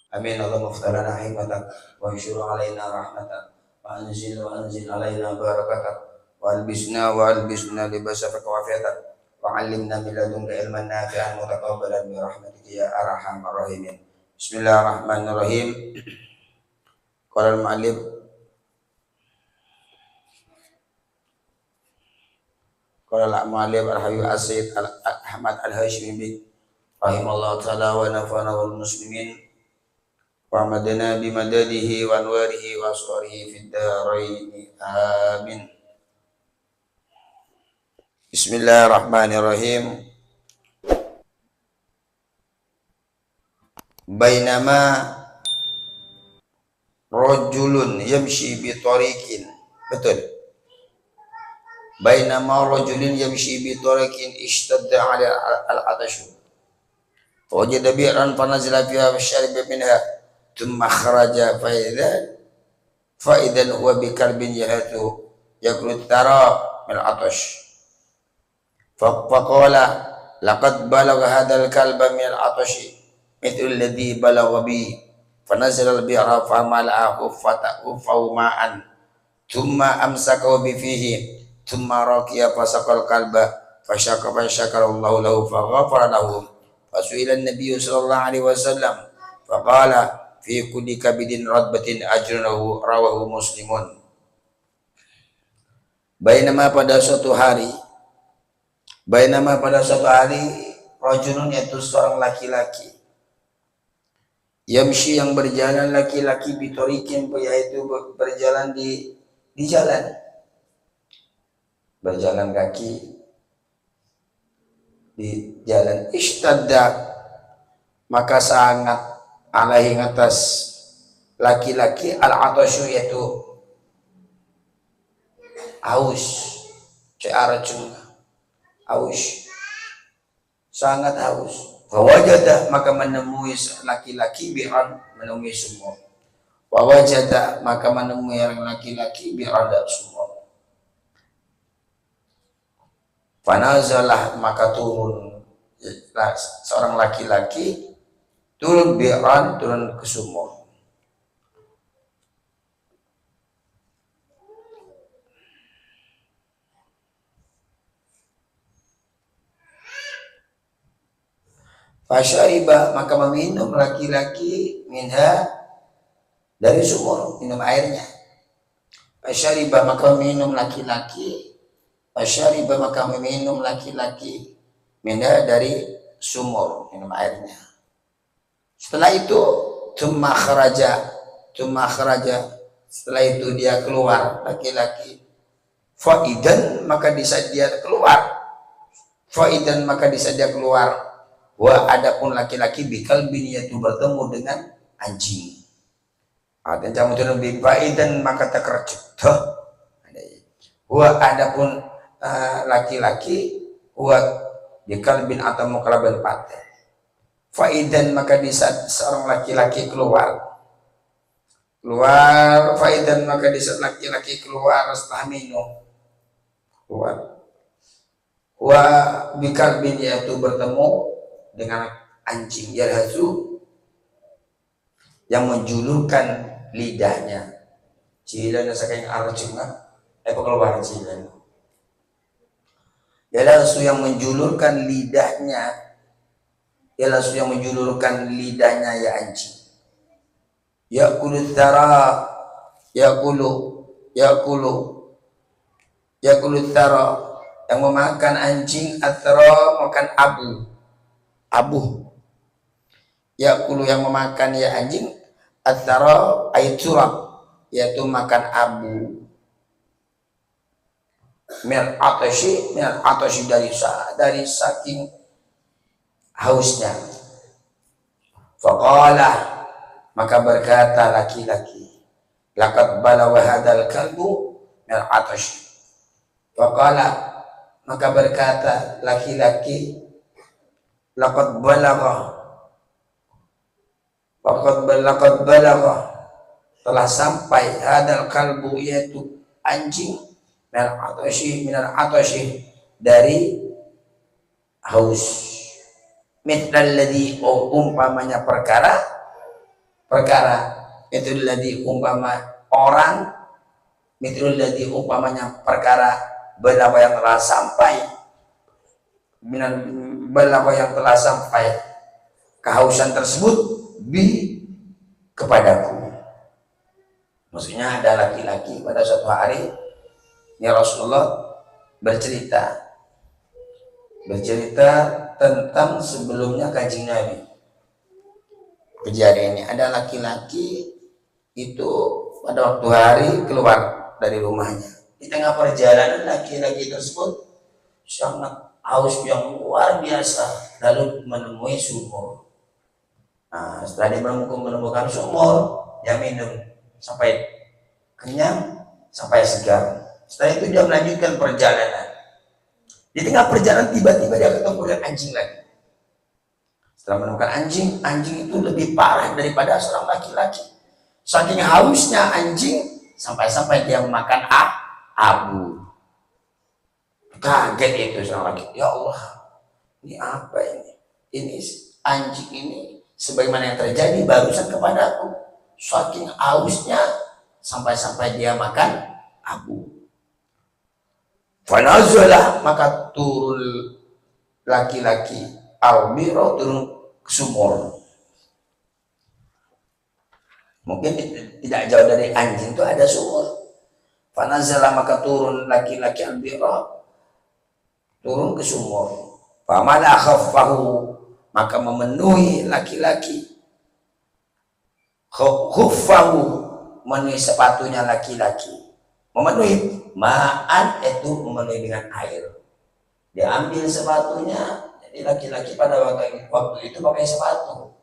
Amin. Allahumma iftah lana hikmatak wa anshur alaina rahmatak wa anzil alaina barakatak wa albisna libasa fiqafiyatak wa 'allimna min ladunka ilman nafi'an mutaqabbalan bi rahmatika ya arhamar rahimin. Bismillahirrahmanirrahim. Qala al-mu'allif al-Habib As-Sayyid Ahmad Al-Hashimi rahimallahu ta'ala wa nafa'ana wal muslimin wa amadana bimadadihi wa anwarihi wa aswarihi fid dharain amin. Bismillahirrahmanirrahim. Bainama rajulun yamshi bi tariqin. Betul. Bainama rajulun yamshi bi tariqin ishtadda 'ala al-'atash. Wajada bi'ran fanazala fiha fashariba minha thumma kharaja faidan huwa bi kalbin yahatu yakulu tara min atash faqala laqad balagha hadzal kalba min al-atash mithlu alladhi balagha bi fanazala al-bi'ra famala'ahu fata'u ma'an thumma amsakahu bi fihi thumma raqiya fasaqal kalba fashakara Allahu lahu faghafara lahu fasu'ila an-nabiy sallallahu alaihi wasallam faqala fi kulli kabidin radbatin ajrunahu rawahu muslimun. Bainama pada suatu hari rajulun yaitu seorang laki-laki yamshi yang berjalan laki-laki bitorikin yaitu berjalan di jalan, berjalan kaki di jalan. Ishtadda maka sangat alaihi atas laki-laki al-atasyu yaitu haus, haus, sangat haus. Fawajada maka menemui laki-laki bi'an, menemui sumur. Fawajada maka menemui laki-laki bi'an dan sumur. Fanazalah maka turun seorang laki-laki turun bi'an, turun ke sumur. Fasyariba maka meminum laki-laki minha dari sumur, minum airnya. Fasyariba maka meminum laki-laki minha dari sumur, minum airnya. Setelah itu thumma kharaja, setelah itu dia keluar laki-laki. Faidan maka di saat dia keluar, wa adapun laki-laki bikalbin yaitu bertemu dengan anjing. Dan jamu turun bi faidan maka takrajut. Wa adapun laki-laki wa bikalbin atau muqraban paten. Faidan maka di saat seorang laki-laki keluar faidan maka di saat laki-laki keluar setelah minum keluar wa bikalbin yaitu bertemu dengan anjing yalhazu yang menjulurkan lidahnya cilan saking arjuna keluar cilan yalhazu yang menjulurkan lidahnya ya anjing. Yakulu tara yang memakan anjing atara makan abu. Yakulu yang memakan ya anjing atara aiturab yaitu makan abu. Min atashi dari saking hausnya. Faqala maka berkata laki-laki laqad balagha hadzal kalbu min atash. Faqala maka berkata laki-laki laqad balagha telah sampai hadzal kalbu yaitu anjing min atashi dari haus. Mitlalladzi umpamanya perkara perkara, mithlul ladzi umpama orang, mithlul ladzi umpamanya perkara, balagha yang telah sampai, balagha yang telah sampai kehausan tersebut kepadaku. Maksudnya ada laki-laki pada suatu hari ya Rasulullah bercerita tentang sebelumnya Kanjeng Nabi. Kejadian ini ada laki-laki itu pada waktu hari keluar dari rumahnya. Di tengah perjalanan laki-laki tersebut sangat haus yang luar biasa, lalu menemui sumur. Nah, setelah dia menemukan sumur, dia minum sampai kenyang, sampai segar. Setelah itu dia melanjutkan perjalanan. Di tengah perjalanan tiba-tiba dia ketemu dengan anjing lagi. Setelah menemukan anjing itu lebih parah daripada seorang laki-laki. Saking hausnya anjing sampai-sampai dia memakan abu. Kaget itu seorang laki. Ya Allah, ini apa ini? Ini anjing ini sebagaimana yang terjadi barusan kepadaku. Saking hausnya sampai-sampai dia makan abu. Fanazalah, maka turun laki-laki al-biro, turun ke sumur. Mungkin tidak jauh dari anjing itu ada sumur. Fanazalah, maka turun laki-laki al-biro, turun ke sumur. Famala khaffahu, maka memenuhi laki-laki khuffahu, memenuhi sepatunya laki-laki. Memenuhi ma'an itu memenuhi dengan air. Dia ambil sepatunya. Jadi laki-laki pada waktu itu pakai sepatu.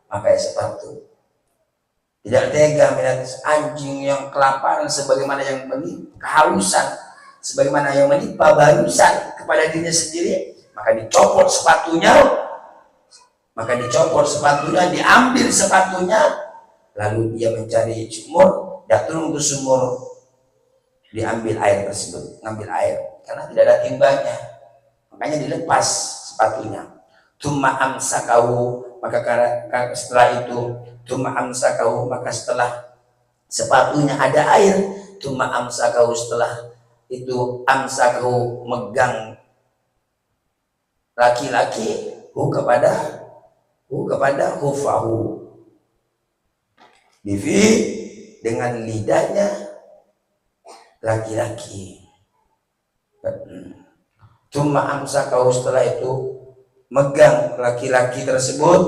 Pakai sepatu. Tidak tega melihat anjing yang kelaparan sebagaimana yang kehausan, sebagaimana yang menimpa barusan kepada dirinya sendiri, maka dicopot sepatunya, diambil sepatunya, lalu dia mencari sumur. Dia turun ke sumur, diambil air tersebut, ngambil air karena tidak ada timbanya, makanya dilepas sepatunya. Tsumma amsakahu, maka setelah itu maka setelah sepatunya ada air, tsumma amsakahu, setelah itu amsakahu, megang laki-laki kepada hufahu, bifi, dengan lidahnya laki-laki. Cuma amsakahu, setelah itu megang laki-laki tersebut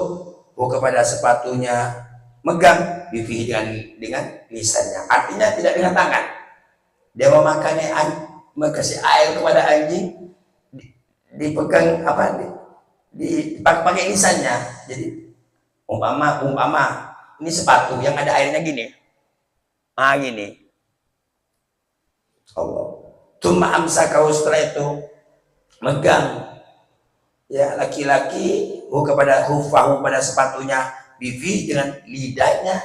kepada sepatunya, megang bifi, dengan lisannya, artinya tidak dengan tangan. Dia kasih air kepada anjing, dipegang dipakai lisannya. Jadi umpama ini sepatu yang ada airnya gini. Gini. Allah. Tsumma amsakahu, setelah itu megang ya laki-laki kepada hufahu, pada sepatunya, bifi, dengan lidahnya,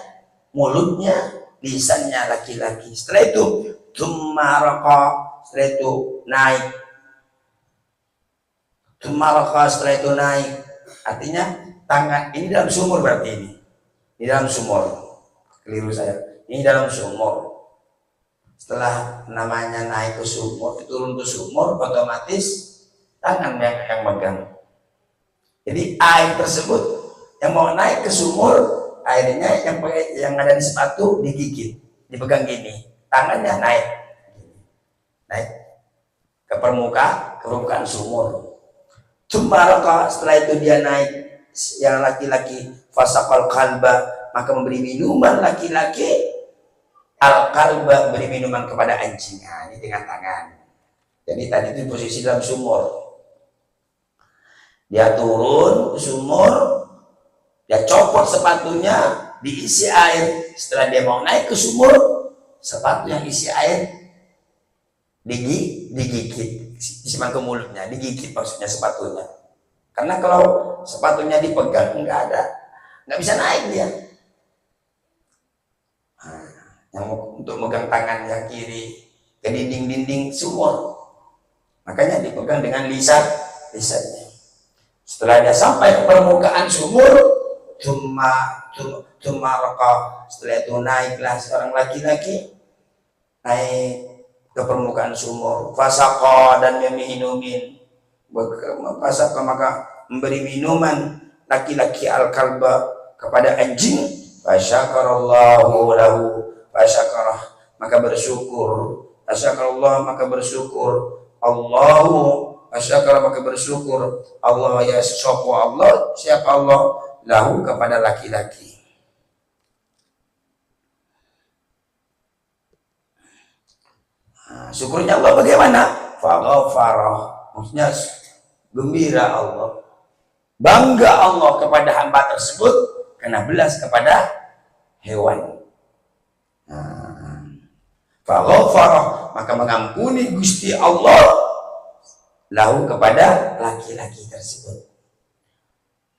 mulutnya, lisannya laki-laki. Setelah itu tsumma raqa, setelah itu naik. Tsumma raqa, setelah itu naik. Artinya tangan ini dalam sumur, berarti ini dalam sumur. Keliru saya. Ini dalam sumur. Setelah namanya naik ke sumur, turun ke sumur, otomatis tangan yang megang. Jadi air tersebut yang mau naik ke sumur, airnya yang ada di sepatu digigit, dipegang gini, tangannya naik ke permukaan sumur. Tsumma, setelah itu dia naik, yang laki-laki, fasaqal qalba, maka memberi minuman laki-laki al-qalba, beri minuman kepada anjingnya, ini dengan tangan. Jadi tadi itu posisi dalam sumur. Dia turun ke sumur, dia copot sepatunya, diisi air. Setelah dia mau naik ke sumur, sepatu yang isi air digigit, disimpan ke mulutnya, digigit maksudnya sepatunya. Karena kalau sepatunya dipegang nggak bisa naik dia. Yang untuk megang tangan yang kiri ke dinding sumur, makanya dipegang dengan lisannya. Setelah dia sampai ke permukaan sumur, Tumma raqa, setelah itu naiklah seorang laki-laki naik ke permukaan sumur, fasaqa, dan dia minumin, fasaqa, maka memberi minuman laki-laki al-kalba kepada anjing, fasyakarallahu lahu, fasyakarah, maka bersyukur, fasyakarallah, maka bersyukur, Allahu, fasyakarah, maka bersyukur, Allah, ya sapa Allah, siapa Allah, lahu, kepada laki-laki. Nah, syukurnya Allah bagaimana? Faghfarah, maksudnya gembira Allah, bangga Allah kepada hamba tersebut karena belas kepada hewan. Faghfarah, maka mengampuni Gusti Allah lahu, kepada laki-laki tersebut.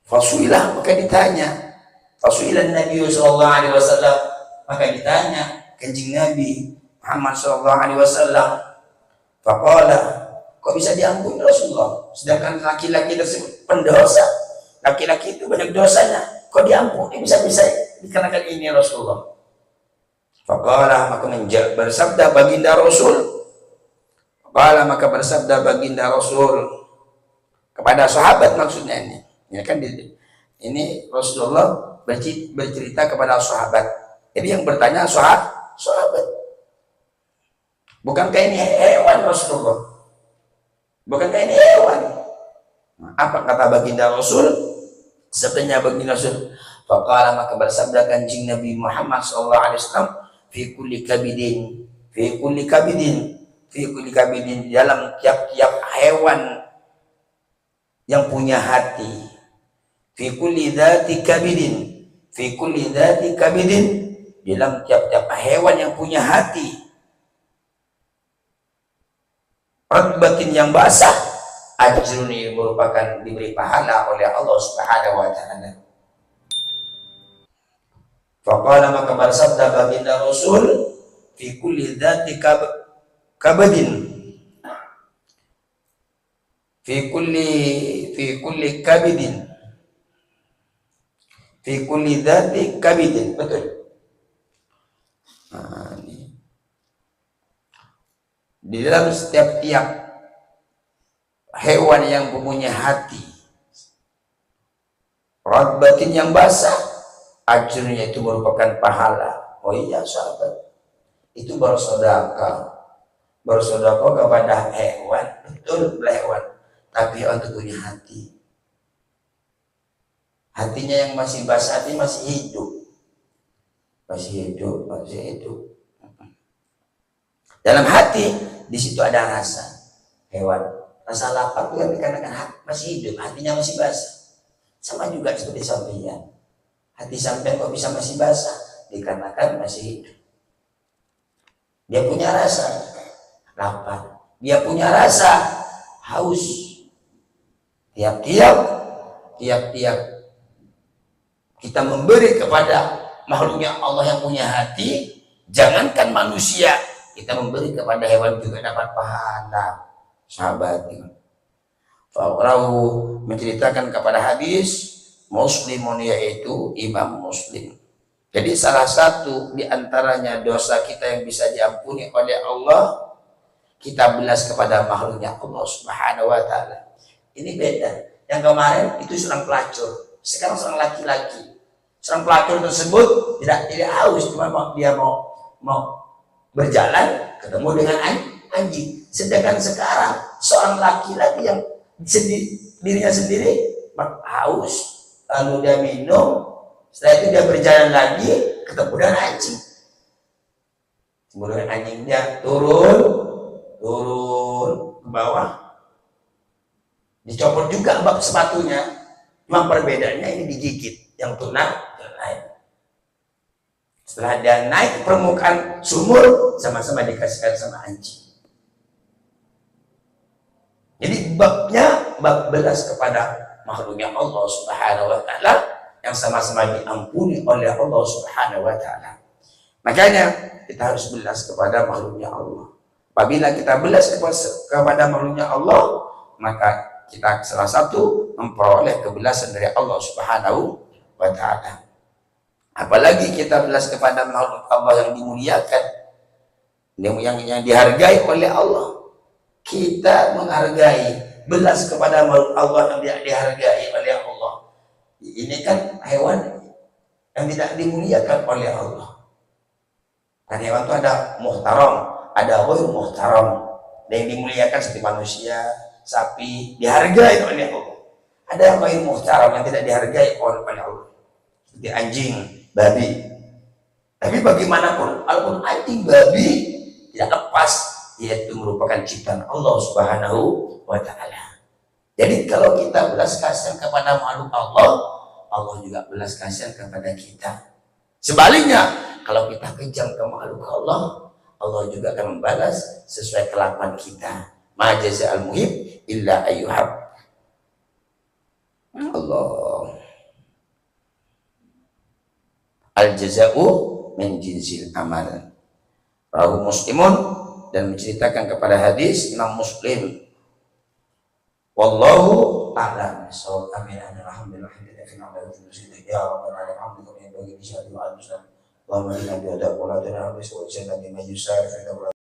Fasuilah, maka ditanya, fasuilah Nabi sallallahu alaihi wasallam, maka ditanya kanjeng Nabi Muhammad sallallahu alaihi wasallam, faqala, kok bisa diampuni Rasulullah sedangkan laki-laki tersebut pendosa, laki-laki itu banyak dosanya, kok diampuni bisa-bisa dikarenakan ini Rasulullah? Faqala, maka bersabda baginda Rasul, faqala, maka bersabda baginda Rasul kepada sahabat, maksudnya ini ya kan, ini Rasulullah bercerita kepada sahabat, jadi yang bertanya sahabat. Bukankah ini hewan Rasulullah? Bukankah ini hewan? Apa kata baginda Rasul? Sabdanya baginda Rasul, faqala, maka bersabda kanjeng Nabi Muhammad sallallahu alaihi wasallam, fi kulli kabidin, fi kulli kabidin, fi kulli kabidin, dalam tiap-tiap hewan yang punya hati, fi kulli dzati kabidin, fi kulli dzati kabidin, dalam tiap-tiap hewan yang punya hati, ratbatin, yang basah, ajrun, merupakan diberi pahala oleh Allah Subhanahu wa taala. Faqala, maka bersabda baginda Rasul, fi kulli dzati kabadin, fi kulli kabidin, fi kulli dzati kabidin, betul. Di dalam setiap-tiap hewan yang mempunyai hati, ratbatin, yang basah, ajrnya, itu merupakan pahala. Oh iya sahabat, itu bersedekah kepada hewan, betul, hewan, tapi untuk punya hati, hatinya yang masih basah, hati masih hidup. Dalam hati, di situ ada rasa hewan, rasa lapar itu kan dikarenakan masih hidup, hatinya masih basah. Sama juga seperti sampeyan, hati sampeyan kok bisa masih basah, dikarenakan masih hidup. Dia punya rasa lapar, dia punya rasa haus. Tiap-tiap kita memberi kepada makhluknya Allah yang punya hati, jangankan manusia, kita memberi kepada hewan juga dapat pahala. Sahabat, Fa'urahu menceritakan kepada hadis Muslimun, yaitu Imam Muslim. Jadi salah satu di antaranya dosa kita yang bisa diampuni oleh Allah, kita belas kepada makhluknya Allah Subhanahu wa taala. Ini beda. Yang kemarin itu seorang pelacur, sekarang seorang laki-laki. Seorang pelacur tersebut tidak haus, cuma dia mau berjalan ketemu dengan anjing. Sedangkan sekarang seorang laki-laki yang dirinya sendiri haus, lalu dia minum, setelah itu dia berjalan lagi ketemu dengan anjing. Kemudian anjingnya turun ke bawah, dicopot juga bak sepatunya. Memang perbedaannya ini digigit, yang tuna naik. Setelah dia naik ke permukaan sumur, sama-sama dikasihkan sama anjing. Jadi babnya bab belas kepada makhluknya Allah Subhanahu wa taala yang sama-sama diampuni oleh Allah Subhanahu wa taala. Makanya kita harus belas kepada makhluknya Allah. Apabila kita belas kepada makhluknya Allah, maka kita salah satu memperoleh kebelasan dari Allah Subhanahu wa ta'ala. Apalagi kita belas kepada makhluk Allah yang dimuliakan, yang dihargai oleh Allah. Kita menghargai, belas kepada makhluk Allah yang dihargai oleh Allah. Ini kan hewan yang tidak dimuliakan oleh Allah. Kan hewan itu ada muhtaram, ada ghairu muhtaram. Ada yang dimuliakan seperti manusia, sapi, dihargai oleh Allah. Ada yang ghairu muhtaram, yang tidak dihargai oleh Allah, seperti anjing, babi. Tapi bagaimanapun, walaupun anjing, babi tidak lepas, yaitu merupakan ciptaan Allah Subhanahu wa ta'ala. Jadi kalau kita belas kasihan kepada makhluk Allah, Allah juga belas kasihan kepada kita. Sebaliknya, kalau kita kejam ke makhluk Allah, Allah juga akan membalas sesuai kelakuan kita. Ma jaza'al muhib illa ayyuhab. Allah. Al jaza'u min jinsil amal. Rahu Muslimun, dan menceritakan kepada hadis Imam Muslim. Wallahu a'lam. Amin. Alhamdulillah. Ya Rabbal alamin. Allahumma inna bi'adab wa la tanabbis wa jannati majusar fi